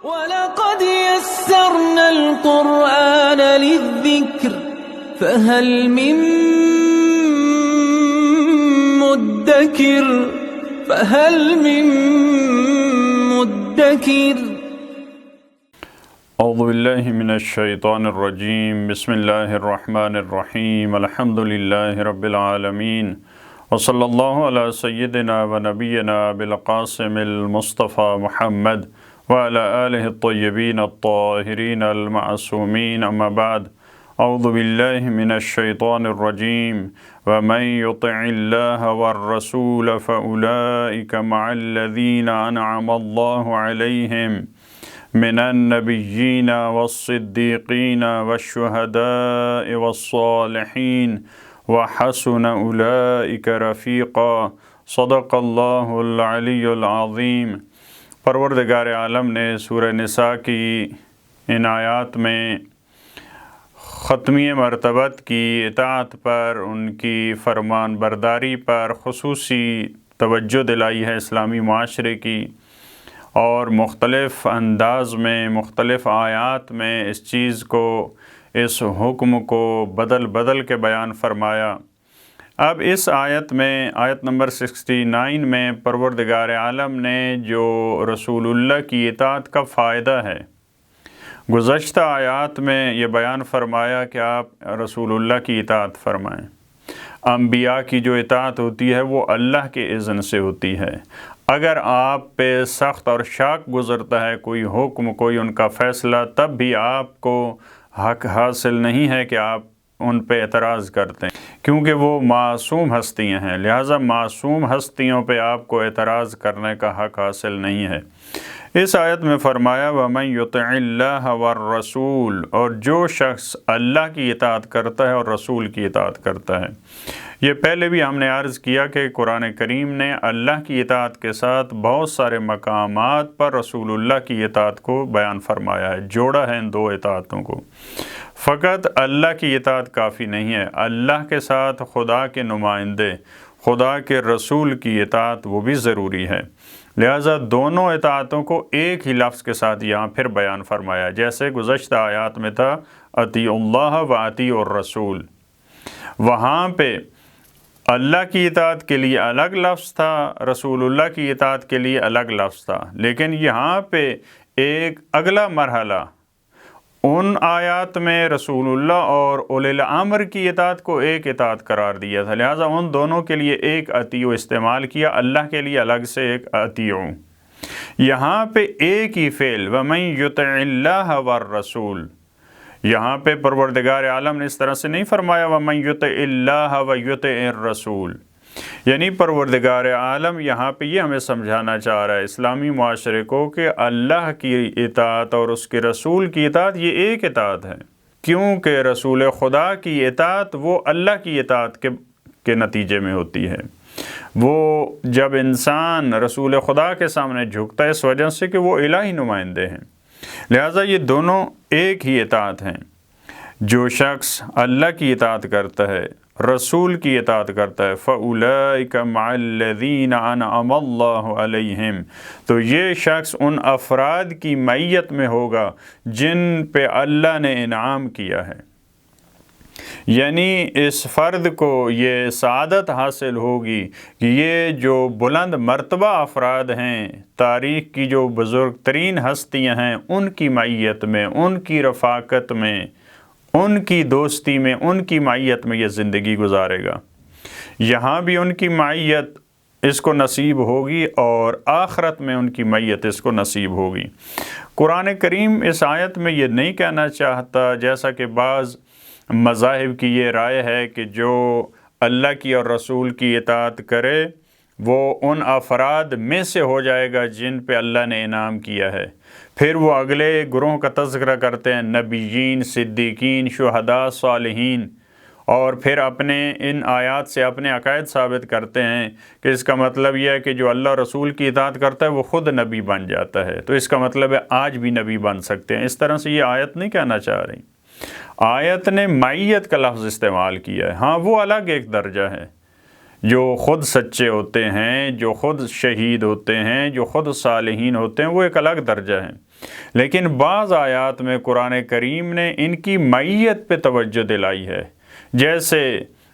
وَلَقَدْ يَسَّرْنَا الْقُرْآنَ لِلذِّكْرِ فَهَلْ مِن مُدَّكِرٍ اعوذ باللہ من الشیطان الرجیم بسم اللہ الرحمن الرحیم الحمد للہ رب العالمین وصلی اللہ علی سیدنا و نبینا بالقاسم المصطفى محمد وعلى آلہ الطیبین الطاہرین المعصومین اما بعد اعوذ باللہ من الشیطان الرجیم ومن یطع اللہ والرسول فأولئک مع الذین انعم اللہ علیہم من النبیین والصدیقین والشہداء والصالحین وحسن اولئک رفیقا صدق اللہ العلی العظیم۔ پروردگار عالم نے سورہ نساء کی ان آیات میں ختمی مرتبت کی اطاعت پر، ان کی فرمان برداری پر خصوصی توجہ دلائی ہے اسلامی معاشرے کی، اور مختلف انداز میں مختلف آیات میں اس چیز کو، اس حکم کو بدل کے بیان فرمایا۔ اب اس آیت میں، آیت نمبر 69 میں پروردگار عالم نے جو رسول اللہ کی اطاعت کا فائدہ ہے، گزشتہ آیات میں یہ بیان فرمایا کہ آپ رسول اللہ کی اطاعت فرمائیں۔ انبیاء کی جو اطاعت ہوتی ہے وہ اللہ کے اذن سے ہوتی ہے۔ اگر آپ پہ سخت اور شاق گزرتا ہے کوئی حکم، کوئی ان کا فیصلہ، تب بھی آپ کو حق حاصل نہیں ہے کہ آپ ان پہ اعتراض کرتے ہیں، کیونکہ وہ معصوم ہستیاں ہیں، لہٰذا معصوم ہستیوں پہ آپ کو اعتراض کرنے کا حق حاصل نہیں ہے۔ اس آیت میں فرمایا وَمَن يُطِعِ اللَّهَ وَالرَّسُولَ، اور جو شخص اللہ کی اطاعت کرتا ہے اور رسول کی اطاعت کرتا ہے۔ یہ پہلے بھی ہم نے عرض کیا کہ قرآن کریم نے اللہ کی اطاعت کے ساتھ بہت سارے مقامات پر رسول اللہ کی اطاعت کو بیان فرمایا ہے، جوڑا ہے ان دو اطاعتوں کو۔ فقط اللہ کی اطاعت کافی نہیں ہے، اللہ کے ساتھ خدا کے نمائندے، خدا کے رسول کی اطاعت وہ بھی ضروری ہے۔ لہٰذا دونوں اطاعتوں کو ایک ہی لفظ کے ساتھ یہاں پھر بیان فرمایا، جیسے گزشتہ آیات میں تھا اطیعوا اللہ و اطیعوا الرسول، وہاں پہ اللہ کی اطاعت کے لیے الگ لفظ تھا، رسول اللہ کی اطاعت کے لیے الگ لفظ تھا، لیکن یہاں پہ ایک اگلا مرحلہ، ان آیات میں رسول اللہ اور اولی الامر کی اطاعت کو ایک اطاعت قرار دیا تھا، لہٰذا ان دونوں کے لیے ایک اطیعوا استعمال کیا، اللہ کے لیے الگ سے ایک اطیعوا۔ یہاں پہ ایک ہی فعل وَمَن يُطِعِ اللَّهَ وَالرَّسُولَ، یہاں پہ پروردگار عالم نے اس طرح سے نہیں فرمایا وَمَن يُطِعِ اللَّهَ وَيُطِعِ الرَّسُولَ، یعنی پروردگار عالم یہاں پہ یہ ہمیں سمجھانا چاہ رہا ہے اسلامی معاشرے کو کہ اللہ کی اطاعت اور اس کے رسول کی اطاعت یہ ایک اطاعت ہے، کیونکہ رسول خدا کی اطاعت وہ اللہ کی اطاعت کے نتیجے میں ہوتی ہے۔ وہ جب انسان رسول خدا کے سامنے جھکتا ہے اس وجہ سے کہ وہ الہی نمائندے ہیں، لہٰذا یہ دونوں ایک ہی اطاعت ہیں۔ جو شخص اللہ کی اطاعت کرتا ہے، رسول کی اطاعت کرتا ہے، فَأُولَئِكَ مَعَ الَّذِينَ أَنْعَمَ اللَّهُ عَلَيْهِمْ، تو یہ شخص ان افراد کی معیت میں ہوگا جن پہ اللہ نے انعام کیا ہے، یعنی اس فرد کو یہ سعادت حاصل ہوگی کہ یہ جو بلند مرتبہ افراد ہیں، تاریخ کی جو بزرگ ترین ہستیاں ہیں، ان کی معیت میں، ان کی رفاقت میں، ان کی دوستی میں، ان کی معیت میں یہ زندگی گزارے گا۔ یہاں بھی ان کی معیت اس کو نصیب ہوگی اور آخرت میں ان کی معیت اس کو نصیب ہوگی۔ قرآن کریم اس آیت میں یہ نہیں کہنا چاہتا، جیسا کہ بعض مذاہب کی یہ رائے ہے کہ جو اللہ کی اور رسول کی اطاعت کرے وہ ان افراد میں سے ہو جائے گا جن پہ اللہ نے انعام کیا ہے۔ پھر وہ اگلے گروہ کا تذکرہ کرتے ہیں، نبیین، صدیقین، شہداء، صالحین، اور پھر اپنے ان آیات سے اپنے عقائد ثابت کرتے ہیں کہ اس کا مطلب یہ ہے کہ جو اللہ رسول کی اطاعت کرتا ہے وہ خود نبی بن جاتا ہے، تو اس کا مطلب ہے آج بھی نبی بن سکتے ہیں۔ اس طرح سے یہ آیت نہیں کہنا چاہ رہی، آیت نے معیت کا لفظ استعمال کیا ہے۔ ہاں وہ الگ ایک درجہ ہے، جو خود سچے ہوتے ہیں، جو خود شہید ہوتے ہیں، جو خود صالحین ہوتے ہیں، وہ ایک الگ درجہ ہے۔ لیکن بعض آیات میں قرآن کریم نے ان کی معیت پہ توجہ دلائی ہے، جیسے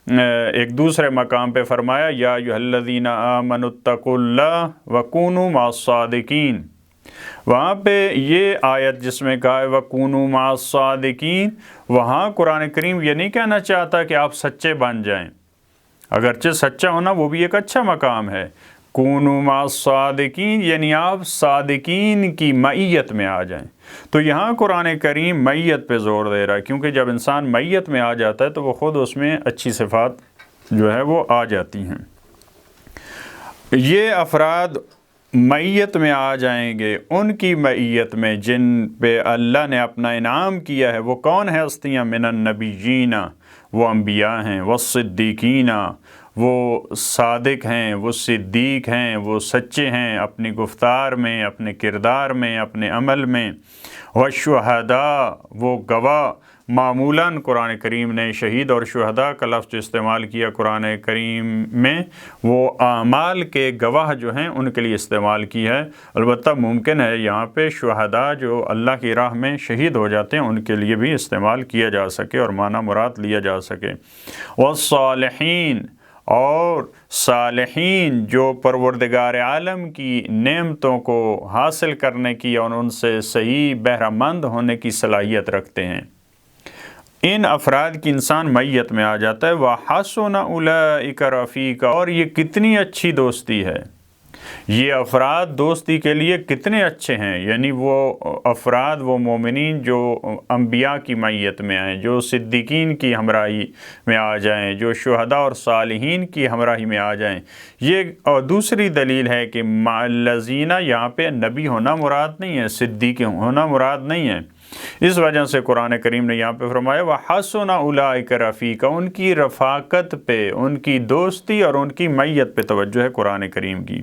ایک دوسرے مقام پہ فرمایا یا ایھا الذین آمنوا اتقوا اللہ وکونوا مع الصادقین، وہاں پہ یہ آیت جس میں کہا ہے وَكُونُوا مَعَ الصَّادِقِينَ، وہاں قرآن کریم یہ نہیں کہنا چاہتا کہ آپ سچے بن جائیں، اگرچہ سچا ہونا وہ بھی ایک اچھا مقام ہے، کونوا مع الصادقین یعنی آپ صادقین کی معیت میں آ جائیں۔ تو یہاں قرآن کریم معیت پہ زور دے رہا ہے، کیونکہ جب انسان معیت میں آ جاتا ہے تو وہ خود اس میں اچھی صفات جو ہے وہ آ جاتی ہیں۔ یہ افراد معیت میں آ جائیں گے، ان کی معیت میں جن پہ اللہ نے اپنا انعام کیا ہے، وہ کون ہے ہستیاں؟ من النبیین، وہ انبیاء ہیں، والصدیقین، وہ صادق ہیں، وہ صدیق ہیں، وہ سچے ہیں اپنی گفتار میں، اپنے کردار میں، اپنے عمل میں، والشہداء، وہ گواہ۔ معمولاً قرآن کریم نے شہید اور شہداء کا لفظ استعمال کیا قرآن کریم میں، وہ اعمال کے گواہ جو ہیں ان کے لیے استعمال کی ہے، البتہ ممکن ہے یہاں پہ شہداء جو اللہ کی راہ میں شہید ہو جاتے ہیں ان کے لیے بھی استعمال کیا جا سکے اور معنی مراد لیا جا سکے۔ والصالحین، اور صالحین جو پروردگار عالم کی نعمتوں کو حاصل کرنے کی اور ان سے صحیح بہرہ مند ہونے کی صلاحیت رکھتے ہیں، ان افراد کی انسان معیت میں آ جاتا ہے۔ وَحَسُنَ أُولَئِكَ رَفِيقًا، اور یہ کتنی اچھی دوستی ہے، یہ افراد دوستی کے لیے کتنے اچھے ہیں، یعنی وہ افراد، وہ مومنین جو انبیاء کی معیت میں آئیں، جو صدیقین کی ہمراہی میں آ جائیں، جو شہداء اور صالحین کی ہمراہی میں آ جائیں۔ یہ دوسری دلیل ہے کہ مع الذین یہاں پہ نبی ہونا مراد نہیں ہے، صدیق ہونا مراد نہیں ہے، اس وجہ سے قرآن کریم نے یہاں پہ فرمایا وَحَسُنَ أُولَئِكَ رَفِيقًا، ان کی رفاقت پہ، ان کی دوستی اور ان کی معیت پہ توجہ ہے قرآن کریم کی۔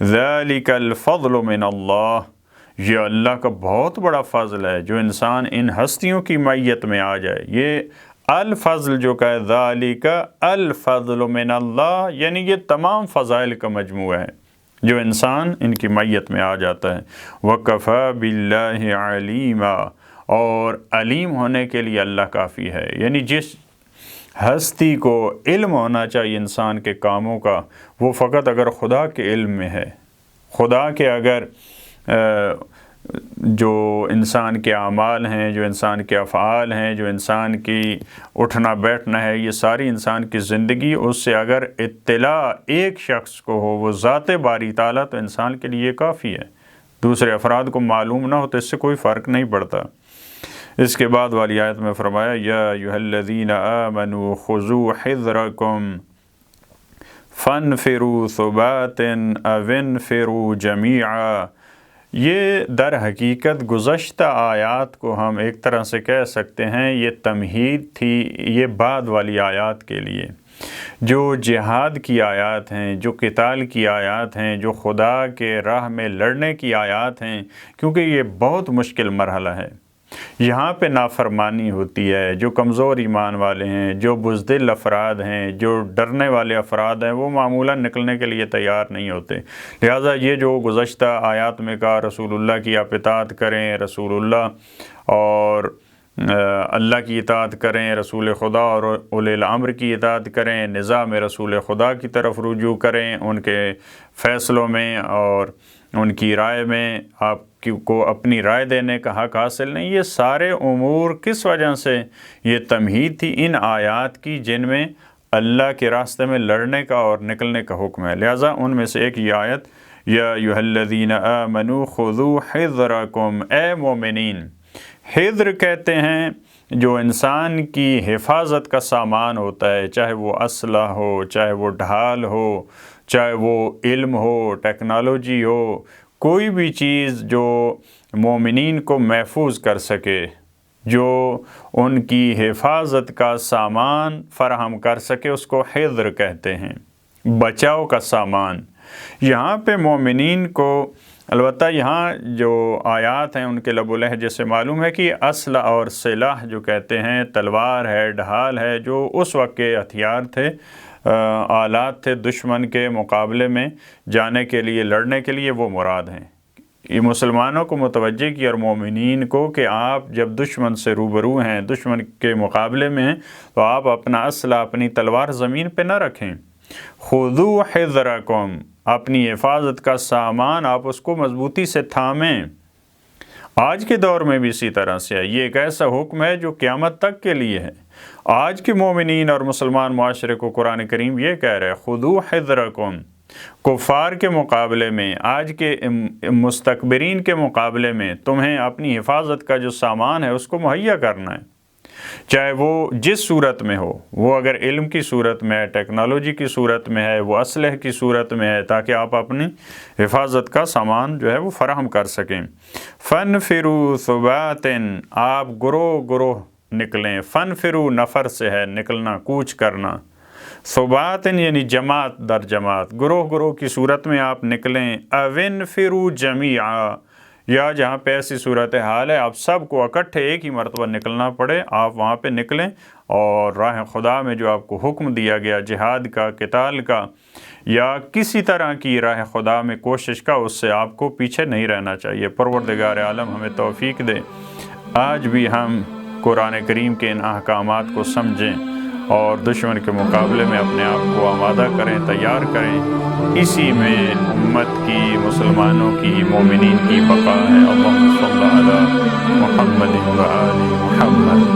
ذَلِكَ الْفَضْلُ مِنَ اللَّهِ، یہ اللہ کا بہت بڑا فضل ہے جو انسان ان ہستیوں کی معیت میں آ جائے۔ یہ الفضل جو کہ ذَلِكَ الْفَضْلُ مِنَ اللَّهِ، یعنی یہ تمام فضائل کا مجموعہ ہے جو انسان ان کی معیت میں آ جاتا ہے۔ وَكَفَى بِاللَّهِ عَلِيمًا، اور علیم ہونے کے لیے اللہ کافی ہے، یعنی جس ہستی کو علم ہونا چاہیے انسان کے کاموں کا، وہ فقط اگر خدا کے علم میں ہے، خدا کے اگر جو انسان کے اعمال ہیں، جو انسان کے افعال ہیں، جو انسان کی اٹھنا بیٹھنا ہے، یہ ساری انسان کی زندگی، اس سے اگر اطلاع ایک شخص کو ہو، وہ ذات باری تعالیٰ، تو انسان کے لیے کافی ہے، دوسرے افراد کو معلوم نہ ہو تو اس سے کوئی فرق نہیں پڑتا۔ اس کے بعد والی آیت میں فرمایا یا ایھا الذین آمنوا خذوا حذرکم فانفروا ثبات او انفروا جمیعا۔ یہ در حقیقت گزشتہ آیات کو ہم ایک طرح سے کہہ سکتے ہیں یہ تمہید تھی، یہ بعد والی آیات کے لیے، جو جہاد کی آیات ہیں، جو قتال کی آیات ہیں، جو خدا کے راہ میں لڑنے کی آیات ہیں، کیونکہ یہ بہت مشکل مرحلہ ہے، یہاں پہ نافرمانی ہوتی ہے، جو کمزور ایمان والے ہیں، جو بزدل افراد ہیں، جو ڈرنے والے افراد ہیں، وہ معمولاً نکلنے کے لیے تیار نہیں ہوتے، لہٰذا یہ جو گزشتہ آیات میں کہا رسول اللہ کی آپ اطاعت کریں، رسول اللہ اور اللہ کی اطاعت کریں، رسول خدا اور اولی الامر کی اطاعت کریں، نظام رسول خدا کی طرف رجوع کریں، ان کے فیصلوں میں اور ان کی رائے میں آپ کو اپنی رائے دینے کا حق حاصل نہیں، یہ سارے امور کس وجہ سے یہ تمہید تھی ان آیات کی جن میں اللہ کے راستے میں لڑنے کا اور نکلنے کا حکم ہے، لہٰذا ان میں سے ایک یہ آیت یا ایھا الذین آمنوا خذوا حذرکم، اے مومنین۔ حذر کہتے ہیں جو انسان کی حفاظت کا سامان ہوتا ہے، چاہے وہ اسلحہ ہو، چاہے وہ ڈھال ہو، چاہے وہ علم ہو، ٹیکنالوجی ہو، کوئی بھی چیز جو مومنین کو محفوظ کر سکے، جو ان کی حفاظت کا سامان فراہم کر سکے، اس کو حذر کہتے ہیں، بچاؤ کا سامان۔ یہاں پہ مومنین کو، البتہ یہاں جو آیات ہیں ان کے لب و لہجے سے معلوم ہے کہ اسلحہ اور سلاح جو کہتے ہیں، تلوار ہے، ڈھال ہے، جو اس وقت کے ہتھیار تھے، آلات تھے دشمن کے مقابلے میں جانے کے لیے، لڑنے کے لیے، وہ مراد ہیں۔ یہ مسلمانوں کو متوجہ کیا اور مومنین کو کہ آپ جب دشمن سے روبرو ہیں، دشمن کے مقابلے میں ہیں، تو آپ اپنا اسلحہ، اپنی تلوار زمین پہ نہ رکھیں۔ خذوا حذرکم، اپنی حفاظت کا سامان آپ اس کو مضبوطی سے تھامیں۔ آج کے دور میں بھی اسی طرح سے ہے، یہ ایک ایسا حکم ہے جو قیامت تک کے لیے ہے۔ آج کے مومنین اور مسلمان معاشرے کو قرآن کریم یہ کہہ رہے ہیں خذوا حذرکم، کفار کے مقابلے میں، آج کے مستکبرین کے مقابلے میں تمہیں اپنی حفاظت کا جو سامان ہے اس کو مہیا کرنا ہے، چاہے وہ جس صورت میں ہو، وہ اگر علم کی صورت میں ہے، ٹیکنالوجی کی صورت میں ہے، وہ اسلحے کی صورت میں ہے، تاکہ آپ اپنی حفاظت کا سامان جو ہے وہ فراہم کر سکیں۔ فَانْفِرُوا ثُبَاتٍ، آپ گروہ گروہ نکلیں۔ فَانْفِرُوا نفر سے ہے نکلنا، کوچ کرنا، ثُبَاتٍ یعنی جماعت در جماعت، گروہ گروہ کی صورت میں آپ نکلیں۔ اَوِنْفِرُوا جَمِيعًا، یا جہاں پہ ایسی صورتحال ہے آپ سب کو اکٹھے ایک ہی مرتبہ نکلنا پڑے، آپ وہاں پہ نکلیں، اور راہ خدا میں جو آپ کو حکم دیا گیا جہاد کا، قتال کا، یا کسی طرح کی راہ خدا میں کوشش کا، اس سے آپ کو پیچھے نہیں رہنا چاہیے۔ پروردگار عالم ہمیں توفیق دے آج بھی ہم قرآن کریم کے ان احکامات کو سمجھیں اور دشمن کے مقابلے میں اپنے آپ کو آمادہ کریں، تیار کریں۔ اسی میں امت کی، مسلمانوں کی، مومنین کی بقا ہے۔ اللہم صلی علی محمد و آل محمد۔